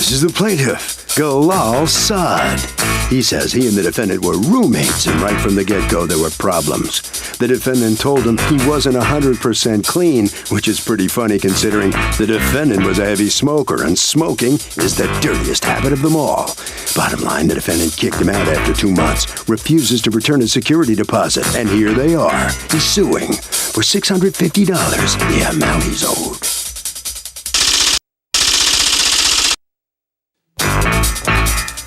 This is the plaintiff, Galal Saad. He says he and the defendant were roommates, and right from the get-go there were problems. The defendant told him he wasn't 100% clean, which is pretty funny considering the defendant was a heavy smoker, and smoking is the dirtiest habit of them all. Bottom line, the defendant kicked him out after 2 months, refuses to return his security deposit, and here they are. He's suing for $650, the amount he's owed.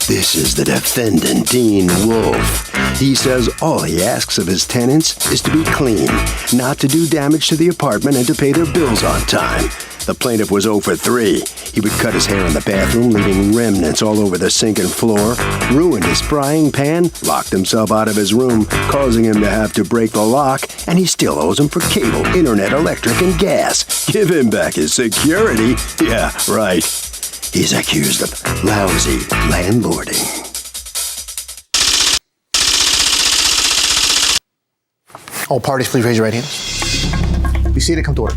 This is the defendant, Dean Wolf. He says all he asks of his tenants is to be clean, not to do damage to the apartment, and to pay their bills on time. The plaintiff was 0 for 3. He would cut his hair in the bathroom, leaving remnants all over the sink and floor, ruined his frying pan, locked himself out of his room, causing him to have to break the lock, and he still owes him for cable, internet, electric, and gas. Give him back his security? Yeah, right. He's accused of lousy landlording. All parties, please raise your right hands. Be seated, come to order.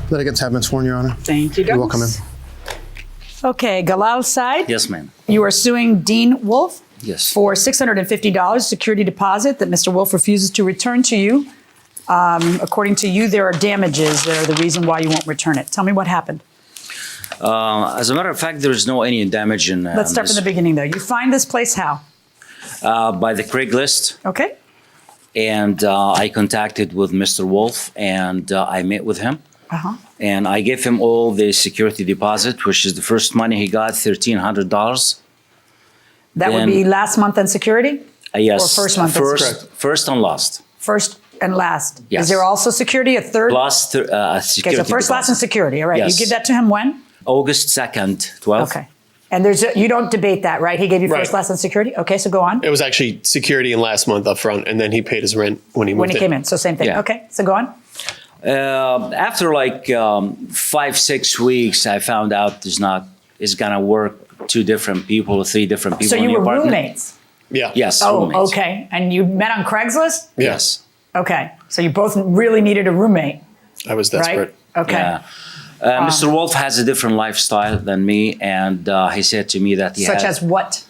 Litigants have been sworn, Your Honor. Thank you, You're welcome in. Okay, Galal Saad. Yes, ma'am. You are suing Dean Wolf. Yes. For $650 security deposit that Mr. Wolf refuses to return to you. According to you, there are damages that are the reason why you won't return it. Tell me what happened. As a matter of fact, there is no any damage in. Let's start from the beginning, though. You find this place how? By the Craigslist. Okay. And I contacted with Mr. Wolf, and I met with him. And I gave him all the security deposit, which is the first money he got, $1,300. That would be last month in security? Yes. Or first month in security? First and last. First and last. Yes. Is there also security, a third? Plus security Okay, so first, last, and security. All right. Yes. You give that to him when? August 2nd, 12th. Okay. And you don't debate that, right? He gave you first, last, and security? Okay, so go on. It was actually security in last month up front, and then he paid his rent when he moved in. When he came in, so same thing. Yeah. Okay, so go on. After like 5-6 weeks, I found out it's gonna work 2 different people, 3 different people So in you the were apartment. roommates? Yeah. Yes. Oh, roommates. okay. And you met on Craigslist? Yes. Okay. So you both really needed a roommate, I was desperate. right? Okay. Yeah. Mr. Wolf has a different lifestyle than me, and he said to me that Such as what?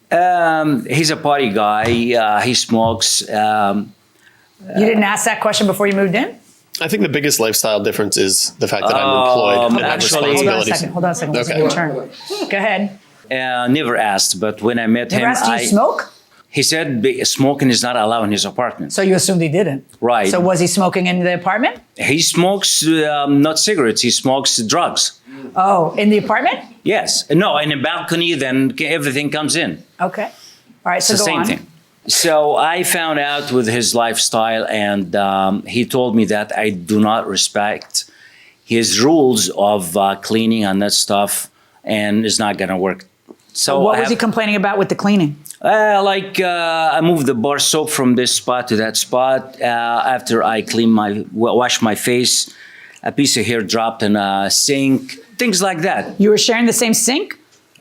he's a party guy. He smokes. You didn't ask that question before you moved in? I think the biggest lifestyle difference is the fact that I'm employed and have actually- responsibilities. Hold on a second. Okay. Your turn. Go ahead. Never asked, but when I met Never him, asked, do you smoke? he said smoking is not allowed in his apartment. So you assumed he didn't? Right. So was he smoking in the apartment? He smokes not cigarettes. He smokes drugs. Oh, in the apartment? Yes. No, in a balcony, then everything comes in. Okay. All right, so It's the go same on. thing. So I found out with his lifestyle, and he told me that I do not respect his rules of cleaning and that stuff, and it's not going to work. So What was he complaining about with the cleaning? I moved the bar soap from this spot to that spot. After I wash my face, a piece of hair dropped in a sink, things like that. You were sharing the same sink?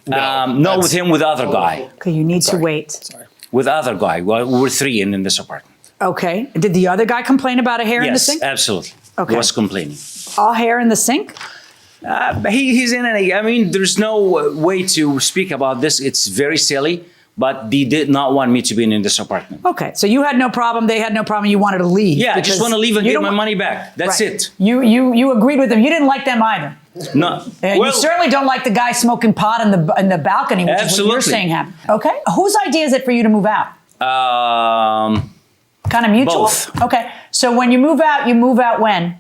No, with him, with other guy. Okay, you need to wait. Sorry. With other guy. Well, we're 3 in this apartment. Okay. Did the other guy complain about a hair in the Yes, sink? absolutely. Okay. He was complaining. All hair in the sink? He's in any. I mean, there's no way to speak about this. It's very silly, but they did not want me to be in this apartment. Okay, so you had no problem, they had no problem, you wanted to leave. Yeah, I just want to leave and you get don't my wa- money back. That's Right. it. You agreed with them. You didn't like them either. No. And you certainly don't like the guy smoking pot in the balcony, which is what you're Absolutely. saying happened. Okay, whose idea is it for you to move out? Kind of mutual? Both. Okay, so when you move out when?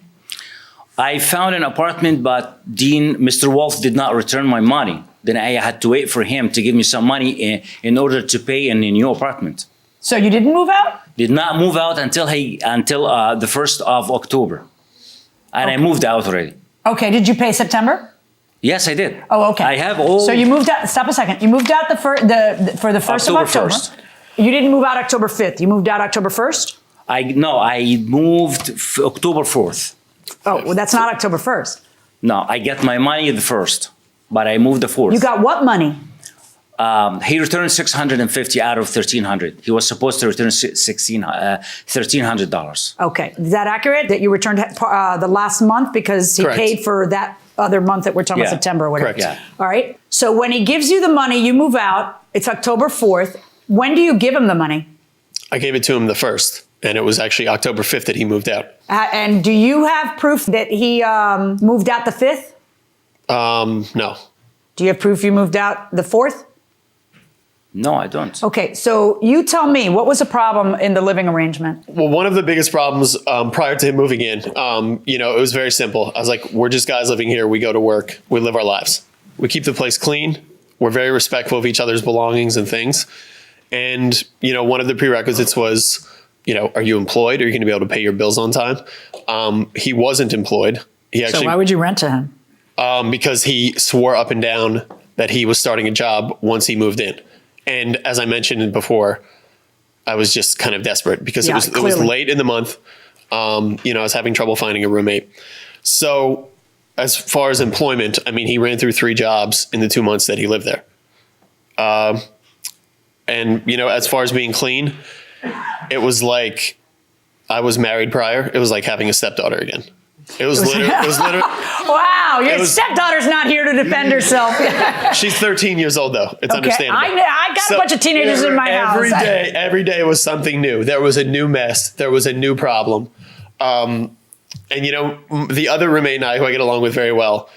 I found an apartment, but Mr. Wolf did not return my money. Then I had to wait for him to give me some money in order to pay in a new apartment. So you didn't move out? Did not move out until the 1st of October. And I moved out already. Okay, did you pay September? Yes, I did. Oh, okay. I have all. So you moved out, stop a second. You moved out for the 1st of October October. 1st. You didn't move out October 5th. You moved out October 1st? I moved October 4th. Oh, well, that's not October 1st. No, I get my money the 1st, but I moved the 4th. You got what money? He returned $650 out of $1,300. He was supposed to return $1,300. Okay. Is that accurate? That you returned the last month because he Correct. paid for that other month that we're talking about, Yeah. September or whatever? Correct. Yeah. All right. So when he gives you the money, you move out. It's October 4th. When do you give him the money? I gave it to him the 1st, and it was actually October 5th that he moved out. And do you have proof that he moved out the 5th? No. Do you have proof you moved out the 4th? No, I don't. Okay, so you tell me, what was the problem in the living arrangement? Well, one of the biggest problems prior to him moving in, it was very simple. I was like, we're just guys living here. We go to work. We live our lives. We keep the place clean. We're very respectful of each other's belongings and things. And, one of the prerequisites was, are you employed? Are you going to be able to pay your bills on time? He wasn't employed. He actually, So why would you rent to him? because he swore up and down that he was starting a job once he moved in. And as I mentioned before, I was just kind of desperate because Yeah, it was clearly. late in the month. I was having trouble finding a roommate. So as far as employment, he ran through 3 jobs in the 2 months that he lived there. As far as being clean, it was like I was married prior. It was like having a stepdaughter again. It was literally. Wow, your was- stepdaughter's not here to defend herself. She's 13 years old though. It's understandable. I got a bunch of teenagers in my house. Every day was something new. There was a new mess. There was a new problem. The other roommate and I, who I get along with very well,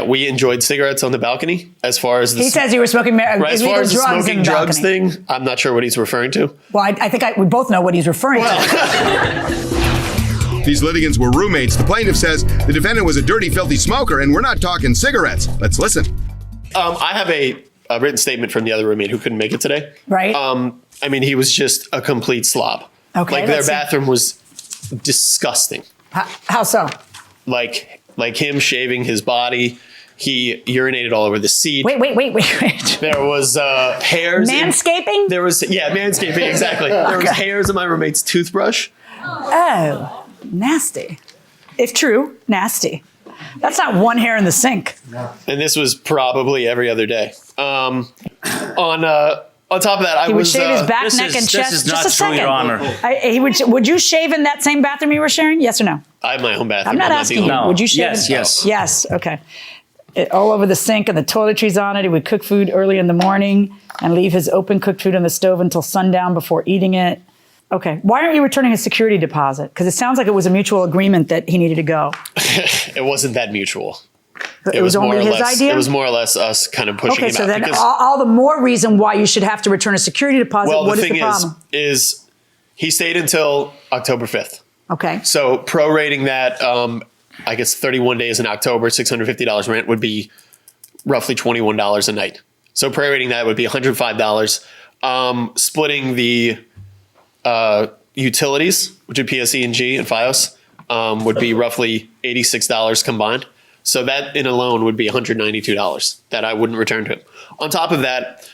we enjoyed cigarettes on the balcony. As far as He says you were smoking as far as the drugs in smoking the drugs balcony. thing, I'm not sure what he's referring to. Well, I think we both know what he's referring to. These litigants were roommates. The plaintiff says the defendant was a dirty, filthy smoker, and we're not talking cigarettes. Let's listen. I have a written statement from the other roommate who couldn't make it today. Right. He was just a complete slob. Okay, their let's see. bathroom was disgusting. How so? Like him shaving his body. He urinated all over the seat. Wait. There was hairs. Manscaping? There was manscaping, exactly. There was hairs in my roommate's toothbrush. Oh, nasty. If true, nasty. That's not one hair in the sink. And this was probably every other day. On top of that, I He would was shave his back, This neck, is- and this chest. is Just not a true, second. Your Honor. Would you shave in that same bathroom you were sharing? Yes or no? I have my own bathroom. I'm not the asking you. only No. one. Would you shave? Yes, yes. Yes. Okay. All over the sink and the toiletries on it. He would cook food early in the morning and leave his open cooked food on the stove until sundown before eating it. Okay. Why aren't you returning his security deposit? Because it sounds like it was a mutual agreement that he needed to go. It wasn't that mutual. It was only his idea? It was more or less us kind of pushing Okay, him so out. then because- all the more reason why you should have to return a security deposit. well, What the is thing the problem? is he stayed until October 5th. Okay. So prorating that, I guess 31 days in October, $650 rent would be roughly $21 a night. So prorating that would be $105. Splitting the utilities, which would PSE&G and FiOS, would be roughly $86 combined. So that in alone would be $192 that I wouldn't return to him. On top of that,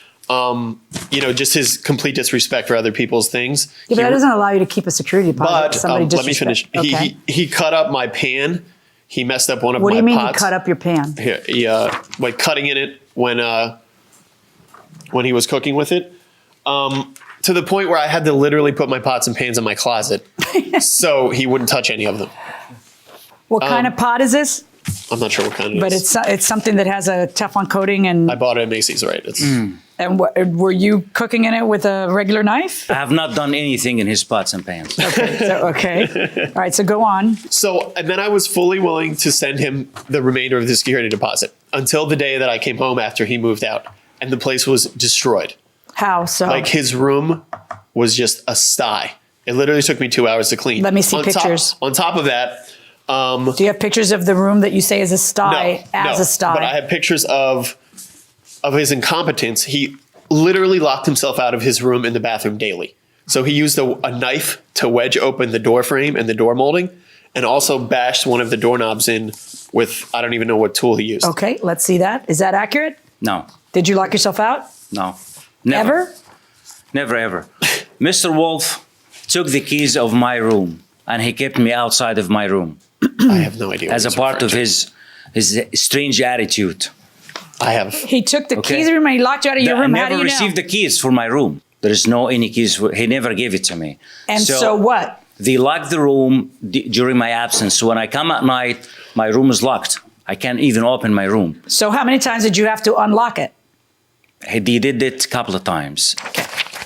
just his complete disrespect for other people's things. Yeah, but that doesn't allow you to keep a security deposit. But Somebody let me finish. Okay. He cut up my pan. He messed up one of What my do you mean pots. you cut up your pan? He like cutting in it when he was cooking with it, to the point where I had to literally put my pots and pans in my closet so he wouldn't touch any of them. What kind of pot is this? I'm not sure what kind it But is. it's something that has a Teflon coating and I bought it at Macy's, right? It's were you cooking in it with a regular knife? I have not done anything in his pots and pans. Okay. All right, so go on. so. And then I was fully willing to send him the remainder of the security deposit until the day that I came home after he moved out, and the place was destroyed. How so? Like his room was just a sty. It literally took me 2 hours to clean. Let me see pictures. On top of that. Do you have pictures of the room that you say is a sty a sty? But I have pictures of his incompetence. He literally locked himself out of his room in the bathroom daily. So he used a knife to wedge open the door frame and the door molding, and also bashed one of the doorknobs in with, I don't even know what tool he used. Okay, let's see that. Is that accurate? No, Did you lock yourself out? no. Never. Ever? Never, ever. Mr. Wolf took the keys of my room and he kept me outside of my room I have no idea. what as a he's part of referring to. his strange attitude. I have. He took the Okay. keys of your room and he locked you out of your room. I How do never you received know? the keys for my room. There is no any keys. He never gave it to me. And so what? They lock the room during my absence. So when I come at night, my room is locked. I can't even open my room. So how many times did you have to unlock it? He did it a couple of times.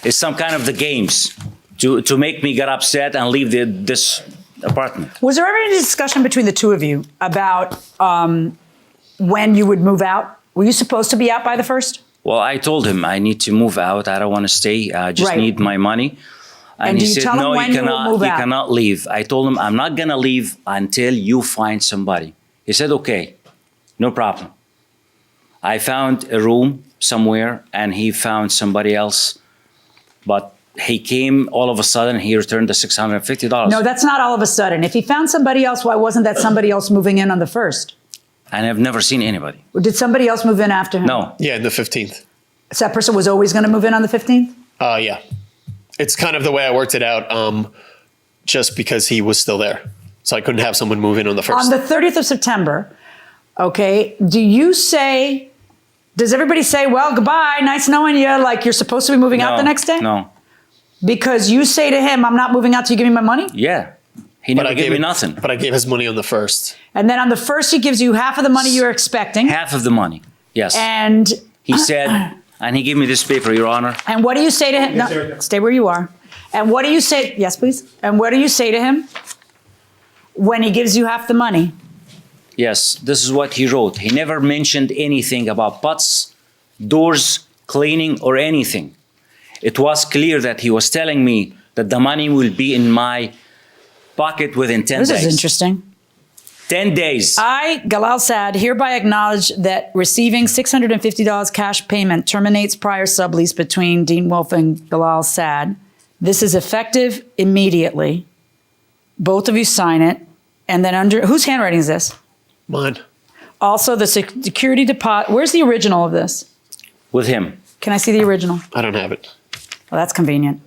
It's some kind of the games to make me get upset and leave this apartment. Was there ever any discussion between the two of you about when you would move out? Were you supposed to be out by the 1st? Well, I told him I need to move out. I don't want to stay. I just Right. need my money. And he do you said, tell him no, when you you will cannot, move you out? cannot leave. I told him, I'm not going to leave until you find somebody. He said, okay, no problem. I found a room somewhere and he found somebody else. But he came all of a sudden, he returned the $650. No, that's not all of a sudden. If he found somebody else, why wasn't that somebody else moving in on the 1st? And I've never seen anybody. Or did somebody else move in after him? No. Yeah, the 15th. So that person was always going to move in on the 15th? Yeah. It's kind of the way I worked it out, just because he was still there. So I couldn't have someone move in on the 1st. On the 30th of September, okay, does everybody say, well, goodbye, nice knowing you, like you're supposed to be moving out the next day? No. Because you say to him, I'm not moving out till you give me my money? Yeah. He never gave me nothing. But I gave his money on the 1st. And then on the 1st, he gives you half of the money you're expecting. Half of the money. Yes. And He said, and he gave me this paper, Your Honor. and what do you say to him? No, stay where you are. And what do you say? Yes, please. And what do you say to him when he gives you half the money? Yes, this is what he wrote. He never mentioned anything about pots, doors, cleaning, or anything. It was clear that he was telling me that the money will be in my pocket within 10 days. This is interesting. 10 days. I, Galal Saad, hereby acknowledge that receiving $650 cash payment terminates prior sublease between Dean Wolf and Galal Saad. This is effective immediately. Both of you sign it. And then whose handwriting is this? Mine. Also, the security deposit. Where's the original of this? With him. Can I see the original? I don't have it. Well, that's convenient.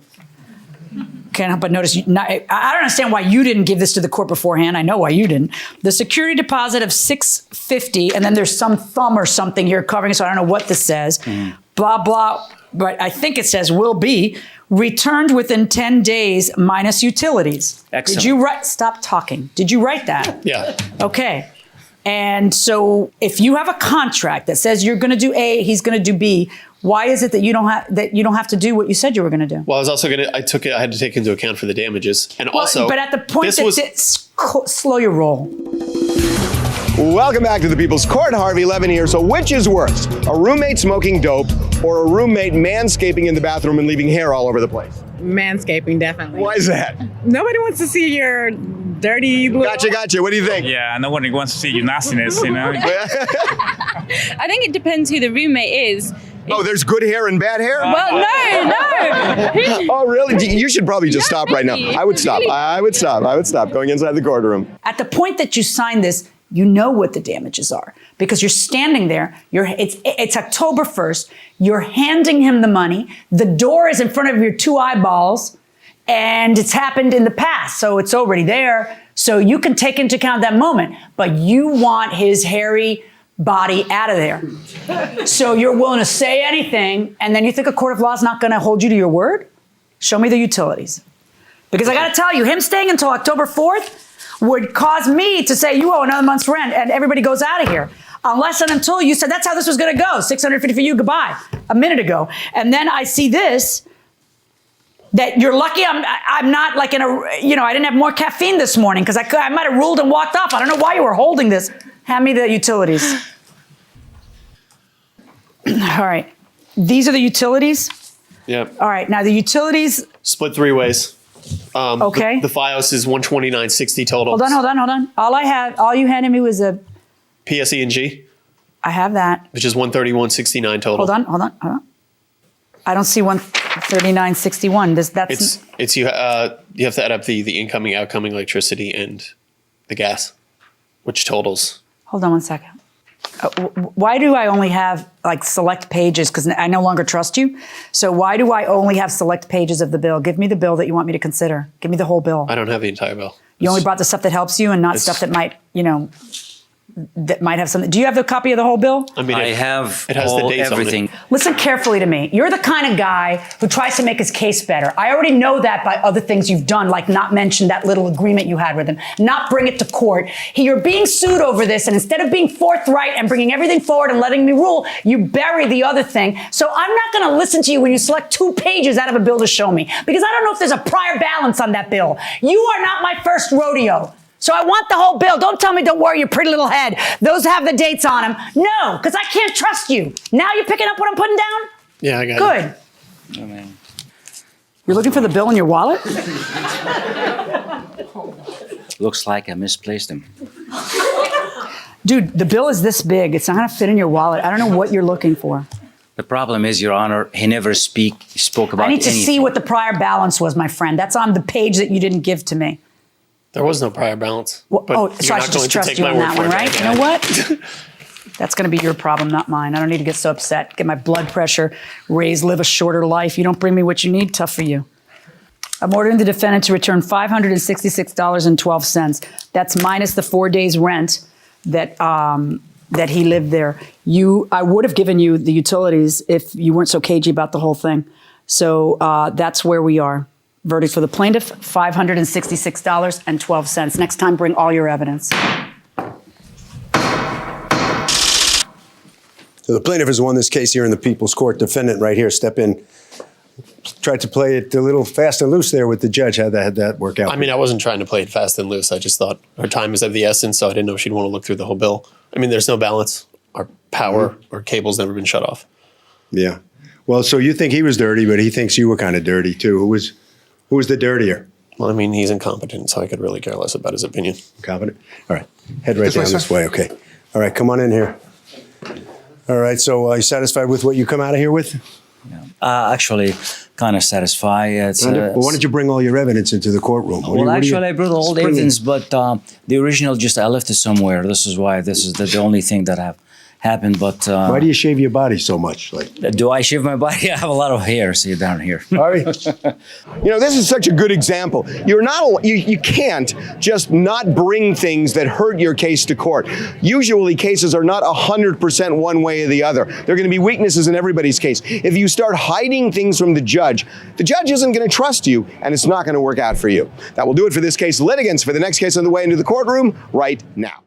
Can't help but notice. I don't understand why you didn't give this to the court beforehand. I know why you didn't. The security deposit of $650, and then there's some thumb or something here covering it, so I don't know what this says. Blah, blah. But I think it says will be returned within 10 days minus utilities. Excellent. Did you write? Stop talking. Did you write that? Yeah. Okay. And so if you have a contract that says you're going to do A, he's going to do B, why is it that you don't have to do what you said you were going to do? Well, I was also I had to take into account for the damages. And also, but at the point slow your roll. Welcome back to the People's Court. Harvey Levin here. So which is worse, a roommate smoking dope or a roommate manscaping in the bathroom and leaving hair all over the place? Manscaping, definitely. Why is that? Nobody wants to see your dirty little... Gotcha. What do you think? Yeah, nobody wants to see your nastiness, you know? I think it depends who the roommate is. Oh, there's good hair and bad hair? Well, no. Oh, really? You should probably just stop right now. I would stop. I would stop going inside the courtroom. At the point that you sign this, you know what the damages are because you're standing there. It's October 1st. You're handing him the money. The door is in front of your two eyeballs, and it's happened in the past, so it's already there. So you can take into account that moment, but you want his hairy body out of there. So you're willing to say anything, and then you think a court of law is not going to hold you to your word? Show me the utilities. Because I got to tell you, him staying until October 4th would cause me to say, you owe another month's rent, and everybody goes out of here. Unless and until you said, that's how this was going to go. $650 for you, goodbye, a minute ago. And then I see this, that you're lucky I'm not like in a, I didn't have more caffeine this morning because I might have ruled and walked off. I don't know why you were holding this. Hand me the utilities. All right. These are the utilities? Yeah. All right. Now the utilities. Split 3 ways. Okay. The FiOS is $129.60 total. Hold on. All you handed me was a. PSE&G, I have that. which is $131.69 total. Hold on. I don't see 139.61. It's you have to add up the incoming, outgoing electricity and the gas, which totals. Hold on one second. Why do I only have like select pages? Because I no longer trust you. So why do I only have select pages of the bill? Give me the bill that you want me to consider. Give me the whole bill. I don't have the entire bill. You only brought the stuff that helps you and not stuff that might, that might have something. Do you have the copy of the whole bill? I mean, I have it has the dates everything. on it. Listen carefully to me. You're the kind of guy who tries to make his case better. I already know that by other things you've done, like not mention that little agreement you had with him, not bring it to court. You're being sued over this, and instead of being forthright and bringing everything forward and letting me rule, you bury the other thing. So I'm not going to listen to you when you select 2 pages out of a bill to show me, because I don't know if there's a prior balance on that bill. You are not my first rodeo. So I want the whole bill. Don't tell me, don't worry your pretty little head. Those have the dates on them. No, because I can't trust you. Now you're picking up what I'm putting down? Yeah, I got it. Good. Oh, man. You're looking for the bill in your wallet? Looks like I misplaced him. Dude, the bill is this big. It's not going to fit in your wallet. I don't know what you're looking for. The problem is, Your Honor, he never spoke about I need to anything. see what the prior balance was, my friend. That's on the page that you didn't give to me. There was no prior balance. Well, but so you're I not should going just to trust take you my on word that for one, it, right? You know what? That's going to be your problem, not mine. I don't need to get so upset. Get my blood pressure raised, live a shorter life. You don't bring me what you need, tough for you. I'm ordering the defendant to return $566.12. That's minus the 4 days rent that he lived there. I would have given you the utilities if you weren't so cagey about the whole thing. So that's where we are. Verdict for the plaintiff, $566.12. Next time, bring all your evidence. So the plaintiff has won this case here in the People's Court. Defendant right here, step in. Tried to play it a little fast and loose there with the judge. How'd that work out? I mean, I wasn't trying to play it fast and loose. I just thought her time is of the essence, so I didn't know she'd want to look through the whole bill. I mean, there's no balance. Our power or cable's never been shut off. Yeah. Well, so you think he was dirty, but he thinks you were kind of dirty too. Who was the dirtier? Well, I mean, he's incompetent, so I could really care less about his opinion. Incompetent? All right. Head right This way, down this sir. way. Okay. All right. Come on in here. All right. So are you satisfied with what you come out of here with? Actually, kind of satisfied. Well, why don't you bring all your evidence into the courtroom? Well, actually, I brought all the evidence, but the original I left it somewhere. This is why. This is the only thing that happened. But why do you shave your body so much? do I shave my body? I have a lot of hair. See down here. All right. This is such a good example. You can't just not bring things that hurt your case to court. Usually cases are not 100% one way or the other. There are going to be weaknesses in everybody's case. If you start hiding things from the judge isn't going to trust you, and it's not going to work out for you. That will do it for this case. Litigants, for the next case on the way into the courtroom right now.